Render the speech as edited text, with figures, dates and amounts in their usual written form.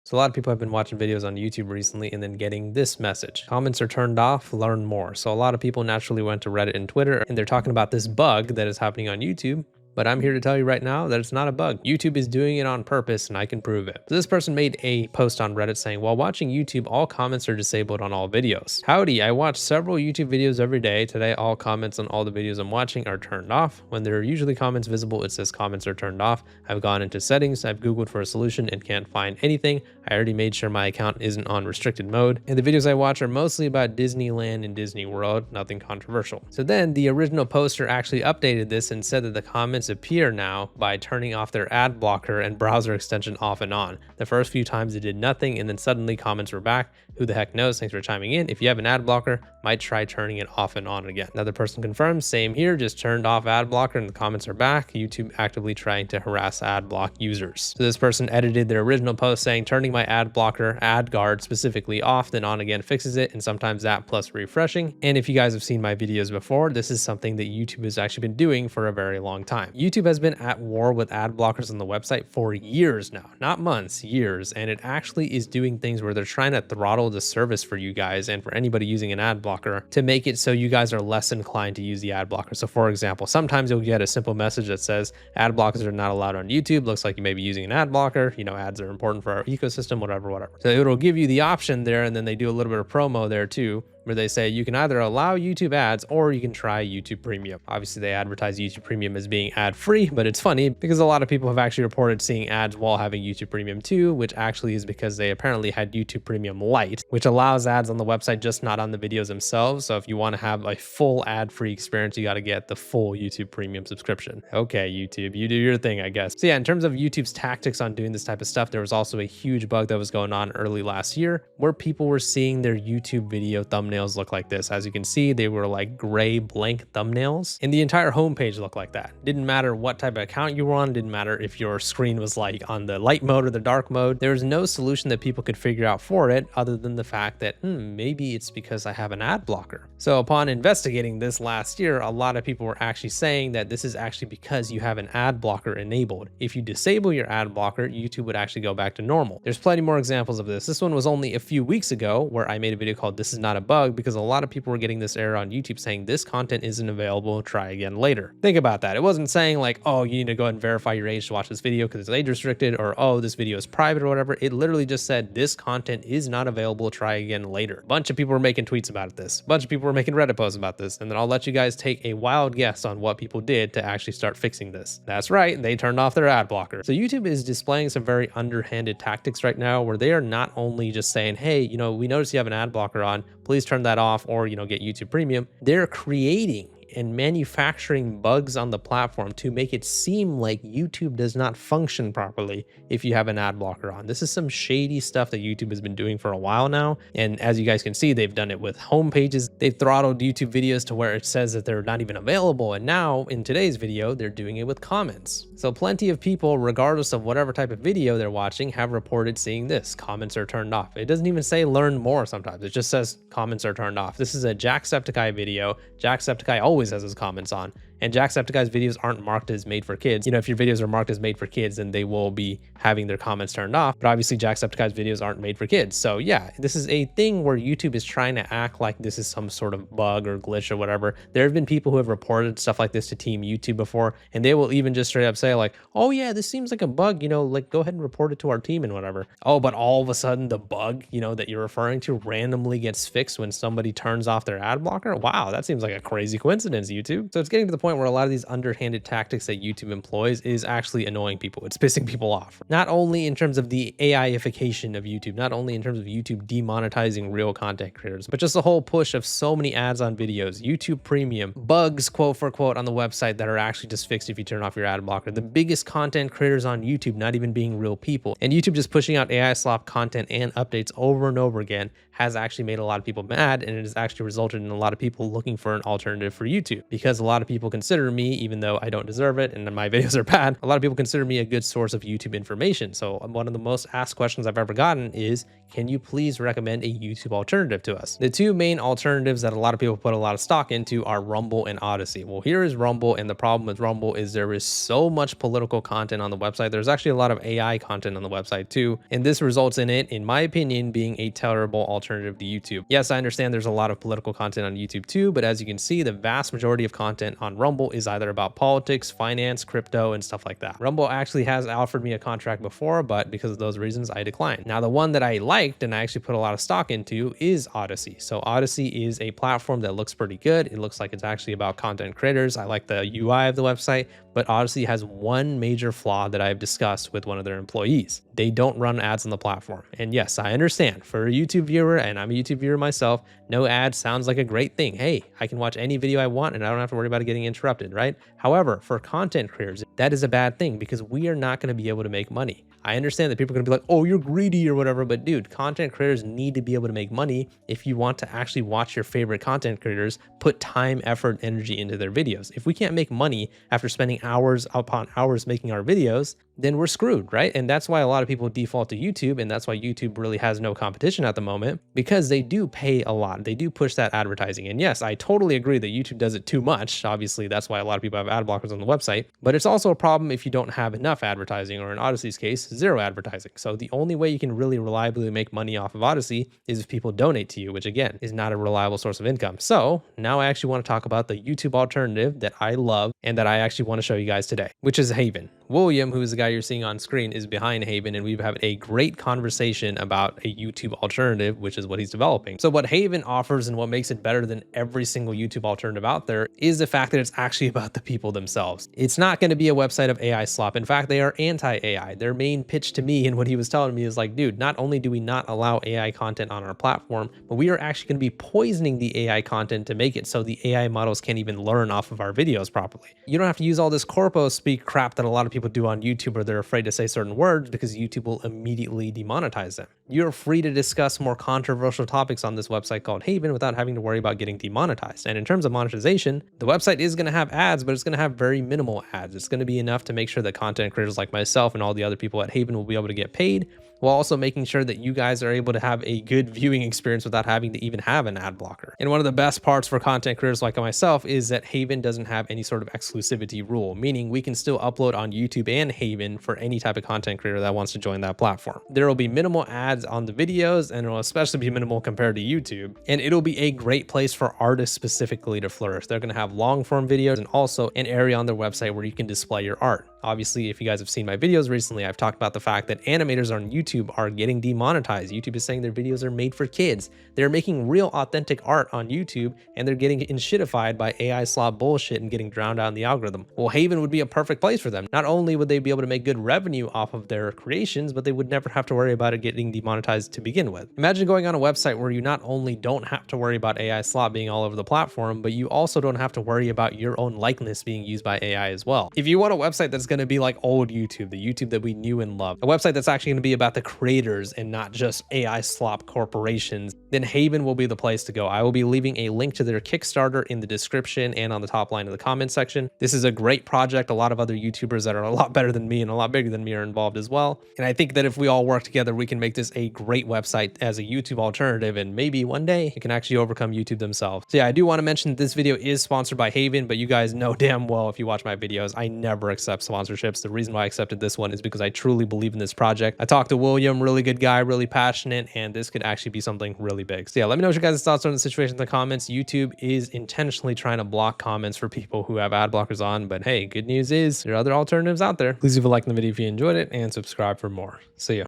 So a lot of people have been watching videos on YouTube recently and then getting this message. Comments are turned off, learn more. So a lot of people naturally went to Reddit and Twitter and they're talking about this bug that is happening on YouTube. But I'm here to tell you right now that it's not a bug. YouTube is doing it on purpose and I can prove it. So this person made a post on Reddit saying, while watching YouTube, all comments are disabled on all videos. Howdy, I watch several YouTube videos every day. Today, all comments on all the videos I'm watching are turned off. When there are usually comments visible, it says comments are turned off. I've gone into settings, I've Googled for a solution and can't find anything. I already made sure my account isn't on restricted mode. And the videos I watch are mostly about Disneyland and Disney World, nothing controversial. So then the original poster actually updated this and said that the comments appear now by turning off their ad blocker and browser extension off and on. The first few times it did nothing and then suddenly comments were back. Who the heck knows? Thanks for chiming in. If you have an ad blocker, might try turning it off and on again. Another person confirms, same here, just turned off ad blocker and the comments are back. YouTube actively trying to harass ad block users. So this person edited their original post saying turning my ad blocker, ad guard specifically off, then on again fixes it, and sometimes that plus refreshing. And if you guys have seen my videos before, this is something that YouTube has actually been doing for a very long time. YouTube has been at war with ad blockers on the website for years now, not months, years, and it actually is doing things where they're trying to throttle the service for you guys and for anybody using an ad blocker to make it so you guys are less inclined to use the ad blocker. So for example, sometimes you'll get a simple message that says ad blockers are not allowed on YouTube. Looks like you may be using an ad blocker. You know, ads are important for our ecosystem, whatever. So it'll give you the option there, and then they do a little bit of promo there too, where they say you can either allow YouTube ads or you can try YouTube Premium. Obviously, they advertise YouTube Premium as being ad-free, but it's funny because a lot of people have actually reported seeing ads while having YouTube Premium too, which actually is because they apparently had YouTube Premium Lite, which allows ads on the website, just not on the videos themselves. So if you want to have a full ad-free experience, you got to get the full YouTube Premium subscription. Okay, YouTube, you do your thing, I guess. So yeah, in terms of YouTube's tactics on doing this type of stuff, there was also a huge bug that was going on early last year where people were seeing their YouTube video thumbnails look like this. As you can see, they were like gray blank thumbnails and the entire homepage looked like that. Didn't matter what type of account you were on, didn't matter if your screen was like on the light mode or the dark mode. There was no solution that people could figure out for it other than the fact that maybe it's because I have an ad blocker. So upon investigating this last year, a lot of people were actually saying that this is actually because you have an ad blocker enabled. If you disable your ad blocker, YouTube would actually go back to normal. There's plenty more examples of this. This one was only a few weeks ago where I made a video called "This is not a bug" because a lot of people were getting this error on YouTube saying this content isn't available, try again later. Think about that. It wasn't saying like, oh, you need to go ahead and verify your age to watch this video because it's age restricted, or oh, this video is private or whatever. It literally just said this content is not available, try again later. A bunch of people were making tweets about this. A bunch of people were making Reddit posts about this. And then I'll let you guys take a wild guess on what people did to actually start fixing this. That's right, they turned off their ad blocker. So YouTube is displaying some very underhanded tactics right now where they are not only just saying, hey, you know, we noticed you have an ad blocker on, please turn that off, or, you know, get YouTube Premium. They're creating and manufacturing bugs on the platform to make it seem like YouTube does not function properly if you have an ad blocker on. This is some shady stuff that YouTube has been doing for a while now. And as you guys can see, they've done it with home pages. They've throttled YouTube videos to where it says that they're not even available. And now in today's video, they're doing it with comments. So plenty of people, regardless of whatever type of video they're watching, have reported seeing this. Comments are turned off. It doesn't even say learn more sometimes. It just says comments are turned off. This is a Jacksepticeye video. Jacksepticeye always has his comments on, and Jacksepticeye's videos aren't marked as made for kids. You know, if your videos are marked as made for kids, then they will be having their comments turned off, but obviously Jacksepticeye's videos aren't made for kids. So yeah, this is a thing where YouTube is trying to act like this is some sort of bug or glitch or whatever. There have been people who have reported stuff like this to Team YouTube before, and they will even just straight up say like, oh yeah, this seems like a bug, you know, like go ahead and report it to our team and whatever. Oh, but all of a sudden the bug, you know, that you're referring to randomly gets fixed when somebody turns off their ad blocker. Wow, that seems like a crazy coincidence, YouTube. So it's getting to the point where a lot of these underhanded tactics that YouTube employs is actually annoying people. It's pissing people off. Not only in terms of the AIification of YouTube, not only in terms of YouTube demonetizing real content creators, but just the whole push of so many ads on videos, YouTube Premium, bugs, quote for quote, on the website that are actually just fixed if you turn off your ad blocker. The biggest content creators on YouTube not even being real people. And YouTube just pushing out AI slop content and updates over and over again has actually made a lot of people mad, and it has actually resulted in a lot of people looking for an alternative for YouTube, because a lot of people consider me, even though I don't deserve it and my videos are bad, a lot of people consider me a good source of YouTube information. So one of the most asked questions I've ever gotten is, can you please recommend a YouTube alternative to us? The two main alternatives that a lot of people put a lot of stock into are Rumble and Odyssey. Well, here is Rumble, and the problem with Rumble is there is so much political content on the website. There's actually a lot of AI content on the website too, and this results in it, in my opinion, being a terrible alternative to YouTube. Yes, I understand there's a lot of political content on YouTube too, but as you can see, the vast majority of content on Rumble is either about politics, finance, crypto, and stuff like that. Rumble actually has offered me a contract before, but because of those reasons, I declined. Now, the one that I liked and I actually put a lot of stock into is Odyssey. So Odyssey is a platform that looks pretty good. It looks like it's actually about content creators. I like the UI of the website, but Odyssey has one major flaw that I've discussed with one of their employees. They don't run ads on the platform. And yes, I understand, for a YouTube viewer, and I'm a YouTube viewer myself, no ads sounds like a great thing. Hey, I can watch any video I want and I don't have to worry about it getting interrupted, right? However, for content creators, that is a bad thing because we are not going to be able to make money. I understand that people are going to be like, oh, you're greedy or whatever, but dude, content creators need to be able to make money if you want to actually watch your favorite content creators put time, effort, energy into their videos. If we can't make money after spending hours upon hours making our videos, then we're screwed, right? And that's why a lot of people default to YouTube, and that's why YouTube really has no competition at the moment, because they do pay a lot. They do push that advertising. And yes, I totally agree that YouTube does it too much. Obviously, that's why a lot of people have ad blockers on the website, but it's also a problem if you don't have enough advertising, or in Odyssey's case, zero advertising. So the only way you can really reliably make money off of Odyssey is if people donate to you, which again, is not a reliable source of income. So now I actually want to talk about the YouTube alternative that I love and that I actually want to show you guys today, which is Haven. William, who is the guy you're seeing on screen, is behind Haven, and we've had a great conversation about a YouTube alternative, which is what he's developing. So what Haven offers and what makes it better than every single YouTube alternative out there is the fact that it's actually about the people themselves. It's not going to be a website of AI slop. In fact, they are anti-AI. Their main pitch to me and what he was telling me is like, dude, not only do we not allow AI content on our platform, but we are actually going to be poisoning the AI content to make it so the AI models can't even learn off of our videos properly. You don't have to use all this corpo speak crap that a lot of people do on YouTube, or they're afraid to say certain words because YouTube will immediately demonetize them. You're free to discuss more controversial topics on this website called Haven without having to worry about getting demonetized. And in terms of monetization, the website is going to have ads, but it's going to have very minimal ads. It's going to be enough to make sure that content creators like myself and all the other people at Haven will be able to get paid, while also making sure that you guys are able to have a good viewing experience without having to even have an ad blocker. And one of the best parts for content creators like myself is that Haven doesn't have any sort of exclusivity rule, meaning we can still upload on YouTube and Haven for any type of content creator that wants to join that platform. There will be minimal ads on the videos, and it will especially be minimal compared to YouTube. And it'll be a great place for artists specifically to flourish. They're going to have long form videos and also an area on their website where you can display your art. Obviously, if you guys have seen my videos recently, I've talked about the fact that animators on YouTube are getting demonetized. YouTube is saying their videos are made for kids. They're making real authentic art on YouTube, and they're getting shitified by AI slop bullshit and getting drowned out in the algorithm. Well, Haven would be a perfect place for them. Not only would they be able to make good revenue off of their creations, but they would never have to worry about it getting demonetized to begin with. Imagine going on a website where you not only don't have to worry about AI slop being all over the platform, but you also don't have to worry about your own likeness being used by AI as well. If you want a website that's going to be like old YouTube, the YouTube that we knew and loved, a website that's actually going to be about the creators and not just AI slop corporations, then Haven will be the place to go. I will be leaving a link to their Kickstarter in the description and on the top line of the comment section. This is a great project. A lot of other YouTubers that are a lot better than me and a lot bigger than me are involved as well. And I think that if we all work together, we can make this a great website as a YouTube alternative, and maybe one day it can actually overcome YouTube themselves. So yeah, I do want to mention that this video is sponsored by Haven, but you guys know damn well if you watch my videos, I never accept sponsorships. The reason why I accepted this one is because I truly believe in this project. I talked to William, really good guy, really passionate, and this could actually be something really big. So yeah, let me know what your guys' thoughts are on the situation in the comments. YouTube is intentionally trying to block comments for people who have ad blockers on, but hey, good news is there are other alternatives out there. Please leave a like in the video if you enjoyed it and subscribe for more. See ya.